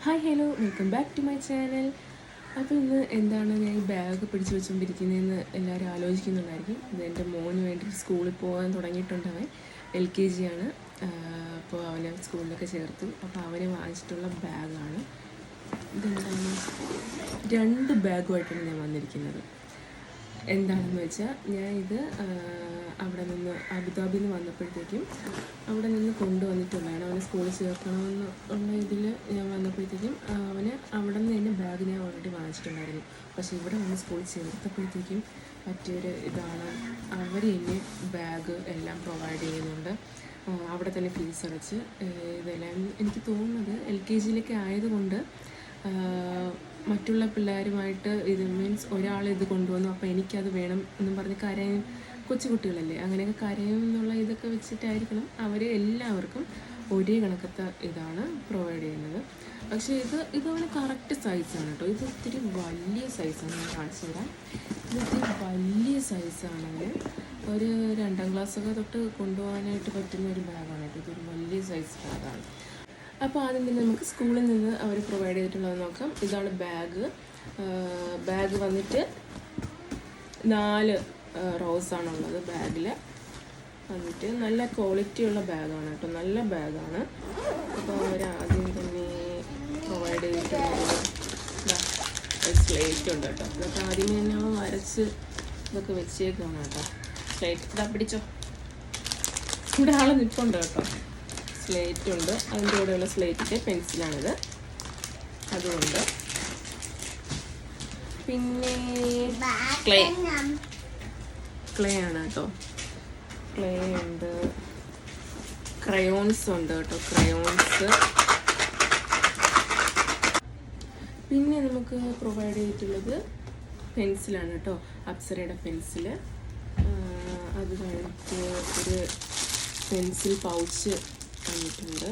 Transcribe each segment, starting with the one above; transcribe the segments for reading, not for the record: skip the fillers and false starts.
Hi hello welcome back to my channel. അപ്പോൾ ഇന്ന് എന്താണ് ഞാൻ ഈ ബാഗ് പിടിച്ച് വെച്ചുകൊണ്ടിരിക്കുന്നതെന്ന് എല്ലാവരും ആലോചിക്കുന്നുണ്ടായിരിക്കും. ഇത് എൻ്റെ മോന് വേണ്ടി സ്കൂളിൽ പോകാൻ തുടങ്ങിയിട്ടുണ്ട്. അവൻ LKG ആണ്. അപ്പോൾ അവനെ സ്കൂളിലൊക്കെ ചേർത്തു. അപ്പോൾ അവന് വാങ്ങിച്ചിട്ടുള്ള ബാഗാണ്. ഇതെന്താണ്, 2 ബാഗുമായിട്ടാണ് ഞാൻ വന്നിരിക്കുന്നത്. എന്താണെന്ന് വെച്ചാൽ ഞാൻ ഇത് അവിടെ നിന്ന് അബുദാബിയിൽ നിന്ന് വന്നപ്പോഴത്തേക്കും അവിടെ നിന്ന് കൊണ്ടുവന്നിട്ടുള്ളതാണ്. അവനെ സ്കൂളിൽ ചേർക്കണമെന്ന് ഉള്ള ഇതിൽ ഞാൻ വന്നപ്പോഴത്തേക്കും അവന് അവിടെ നിന്ന് തന്നെ ബാഗ് ഞാൻ ഓൾറെഡി വാങ്ങിച്ചിട്ടുണ്ടായിരുന്നു. പക്ഷേ ഇവിടെ വന്ന് സ്കൂളിൽ ചേർത്തപ്പോഴത്തേക്കും പറ്റിയൊരു ഇതാണ്, അവർ തന്നെ ബാഗ് എല്ലാം പ്രൊവൈഡ് ചെയ്യുന്നുണ്ട്. അവിടെ തന്നെ ഫീസ് അടച്ച് ഇതെല്ലാം എനിക്ക് തോന്നുന്നത് LKGയിലൊക്കെ ആയതുകൊണ്ട് മറ്റുള്ള പിള്ളേരുമായിട്ട് ഇത് മീൻസ് ഒരാൾ ഇത് കൊണ്ടുവന്നു അപ്പോൾ എനിക്കത് വേണം എന്നും പറഞ്ഞ് കരയും. കൊച്ചു കുട്ടികളല്ലേ, അങ്ങനെയൊക്കെ കരയും എന്നുള്ള ഇതൊക്കെ വെച്ചിട്ടായിരിക്കണം അവർ എല്ലാവർക്കും ഒരേ കണക്കത്തെ ഇതാണ് പ്രൊവൈഡ് ചെയ്യുന്നത്. പക്ഷേ ഇതവന് കറക്റ്റ് സൈസാണ് കേട്ടോ. ഇത് ഇത്തിരി വലിയ സൈസാണ്, ഞാൻ കാണിച്ചു തരാം. ഇത് ഇത്തിരി വലിയ സൈസാണ്. അവന് ഒരു 2ാം ക്ലാസ്സൊക്കെ തൊട്ട് കൊണ്ടുപോകാനായിട്ട് പറ്റുന്ന ഒരു ബാഗാണ് കേട്ടോ. ഇതൊരു വലിയ സൈസ് ബാഗാണ്. അപ്പോൾ ആദ്യം തന്നെ നമുക്ക് സ്കൂളിൽ നിന്ന് അവർ പ്രൊവൈഡ് ചെയ്തിട്ടുള്ളത് നോക്കാം. ഇതാണ് ബാഗ് വന്നിട്ട് 4 റോസാണുള്ളത്. ബാഗിൽ വന്നിട്ട് നല്ല ക്വാളിറ്റിയുള്ള ബാഗാണ് കേട്ടോ, നല്ല ബാഗാണ്. അപ്പോൾ അവർ ആദ്യം തന്നെ പ്രൊവൈഡ് ചെയ്തിട്ടുള്ളത് സ്ലേറ്റ് ഉണ്ട് കേട്ടോ. ഇതൊക്കെ ആദ്യമേ തന്നെ അവൻ വരച്ച് ഇതൊക്കെ വെച്ചേക്കാണ് കേട്ടോ. സ്ലേറ്റ് ഇതാ പിടിച്ചോ, ഇവിടെ ആൾ നിൽപ്പുണ്ട് കേട്ടോ. സ്ലേറ്റ് ഉണ്ട്, അതിൻ്റെ കൂടെയുള്ള സ്ലേറ്റിൻ്റെ പെൻസിലാണിത്, അതുകൊണ്ട്. പിന്നെ ക്ലേ ആണ് കേട്ടോ. ക്ലേ ഉണ്ട്, ക്രയോൺസ് ഉണ്ട് കേട്ടോ, ക്രയോൺസ്. പിന്നെ നമുക്ക് പ്രൊവൈഡ് ചെയ്തിട്ടുള്ളത് പെൻസിലാണ് കേട്ടോ, അപ്സരയുടെ പെൻസില്. അത് കഴിഞ്ഞിട്ട് ഒരു പെൻസിൽ പൗച്ച് വന്നിട്ടുണ്ട്.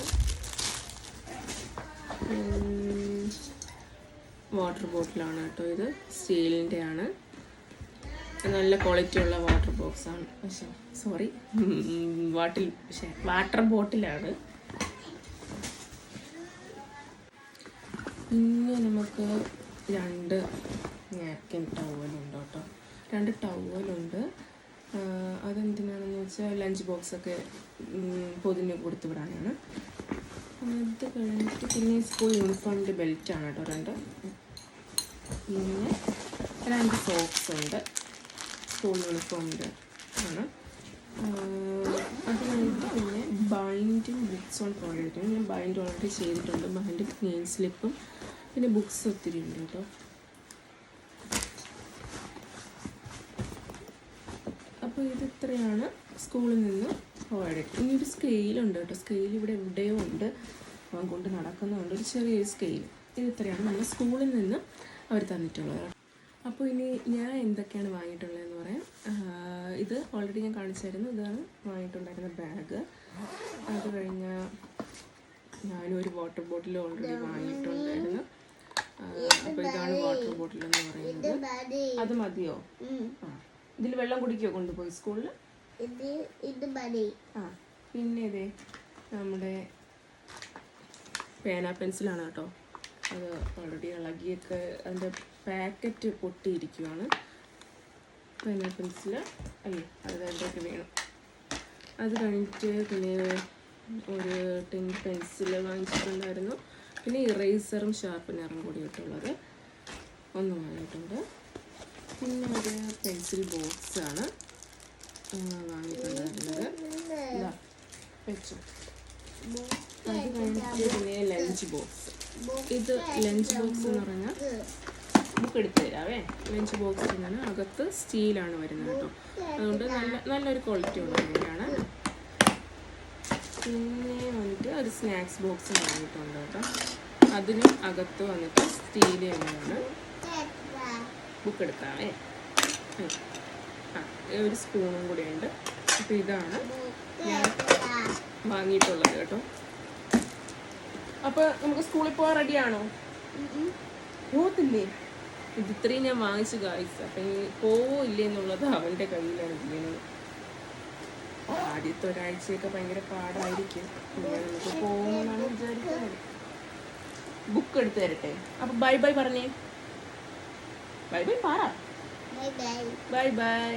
വാട്ടർ ബോട്ടിലാണ് കേട്ടോ, ഇത് സ്റ്റീലിൻ്റെ ആണ്. നല്ല ക്വാളിറ്റി ഉള്ള വാട്ടർ ബോക്സാണ്. വാട്ടർ ബോട്ടിലാണ്. പിന്നെ നമുക്ക് 2 നാപ്കിൻ ടവലുണ്ട് കേട്ടോ, 2 ടവലുണ്ട്. അതെന്തിനാണെന്ന് വെച്ചാൽ ലഞ്ച് ബോക്സൊക്കെ പൊതിഞ്ഞ് കൊടുത്തു വിടാനാണ്. അത് കഴിഞ്ഞിട്ട് പിന്നെ സ്കൂൾ യൂണിഫോമിൻ്റെ ബെൽറ്റാണ് കേട്ടോ 2. പിന്നെ 2 സോക്സ് ഉണ്ട്, സ്കൂൾ യൂണിഫോമിൻ്റെ ആണ്. അത് കഴിഞ്ഞിട്ട് പിന്നെ ബൈൻഡിങ് ബുക്സ് ഓൺ പ്രൊവൈഡ് ചെയ്തിട്ടുണ്ട്. ഞാൻ ബൈൻഡ് ഓൾറെഡി ചെയ്തിട്ടുണ്ട്. ബൈൻഡിങ് നെയിം സ്ലിപ്പും പിന്നെ ബുക്സ് ഒത്തിരി ഉണ്ട് കേട്ടോ. അപ്പോൾ ഇത്രയാണ് സ്കൂളിൽ നിന്ന് പ്രൊവൈഡ് ചെയ്തത്. ഇനി ഒരു സ്കെയിലുണ്ട് കേട്ടോ. സ്കെയിൽ ഇവിടെ എവിടെയോ ഉണ്ട്, അവൻ കൊണ്ട് നടക്കുന്നുണ്ട്, ഒരു ചെറിയൊരു സ്കെയിൽ. ഇത്രയാണ് നമ്മൾ സ്കൂളിൽ നിന്ന് അവർ തന്നിട്ടുള്ളത്. അപ്പോൾ ഇനി ഞാൻ എന്തൊക്കെയാണ് വാങ്ങിയിട്ടുള്ളതെന്ന് പറയാം. ഇത് ഓൾറെഡി ഞാൻ കാണിച്ചായിരുന്നു. ഇതാണ് വാങ്ങിയിട്ടുണ്ടായിരുന്ന ബാഗ്. അത് കഴിഞ്ഞാൽ ഞാനൊരു വാട്ടർ ബോട്ടിൽ ഓൾറെഡി വാങ്ങിയിട്ടുണ്ടായിരുന്നു. അപ്പോൾ ഇതാണ് വാട്ടർ ബോട്ടിൽ എന്ന് പറയുന്നത്. അത് മതിയോ? ഇതിൽ വെള്ളം കുടിക്കുകയോ കൊണ്ടുപോയി സ്കൂളിൽ? പിന്നെ ഇതേ നമ്മുടെ പേന പെൻസിലാണ് കേട്ടോ. അത് ഓൾറെഡി ഇളകിയൊക്കെ അതിൻ്റെ പാക്കറ്റ് പൊട്ടിയിരിക്കുവാണ്. പേന പെൻസിൽ അയ്യോ, അത് രണ്ടൊക്കെ വേണം. അത് കഴിഞ്ഞിട്ട് പിന്നെ ഒരു ടിൻ പെൻസിൽ വാങ്ങിച്ചിട്ടുണ്ടായിരുന്നു. പിന്നെ ഇറേസറും ഷാർപ്പനറും കൂടി ഇട്ടുള്ളത് ഒന്ന് വാങ്ങിയിട്ടുണ്ട്. പിന്നെ ഒരു പെൻസിൽ ബോക്സാണ് വാങ്ങിയിട്ടുണ്ടായിരുന്നത്. ഇതാ വെച്ചു. അത് കഴിഞ്ഞിട്ട് പിന്നെ ലഞ്ച് ബോക്സ്. ഇത് ലഞ്ച് ബോക്സ് എന്ന് പറഞ്ഞാൽ ബുക്ക് എടുത്തു തരാവേ. ലഞ്ച് ബോക്സിനാണ്, അകത്ത് സ്റ്റീലാണ് വരുന്നത് കേട്ടോ. അതുകൊണ്ട് നല്ലൊരു ക്വാളിറ്റി ഉള്ളതാണ്. പിന്നെ വന്നിട്ട് ഒരു സ്നാക്സ് ബോക്സ് വാങ്ങിയിട്ടുണ്ട് കേട്ടോ. അതിനും അകത്ത് വന്നിട്ട് സ്റ്റീൽ തന്നെയാണ്. ബുക്ക് എടുക്കാവേ. ഒരു സ്പൂണും കൂടെ ഉണ്ട്. അപ്പോൾ ഇതാണ് ഞാൻ വാങ്ങിയിട്ടുള്ളത് കേട്ടോ. അപ്പോൾ നമുക്ക് സ്കൂളിൽ പോകാൻ റെഡിയാണോ? പോകത്തില്ലേ? ഇത്രയും ഞാൻ വാങ്ങിച്ചു ഗായ്സ്. അപ്പം ഈ പോവില്ലേ എന്നുള്ളത് അവൻ്റെ കയ്യിലാണ് ചെയ്യുന്നത്. ആദ്യത്തെ ഒരാഴ്ചയൊക്കെ ഭയങ്കര പാടായിരിക്കും. പിന്നെ നമുക്ക് പോകുമെന്നാണ് വിചാരിക്കുന്നത്. ബുക്ക് എടുത്ത് തരട്ടെ. അപ്പൊ ബൈ ബൈ പറഞ്ഞേ. ബൈ ബൈ പറ. Bye bye. Bye bye.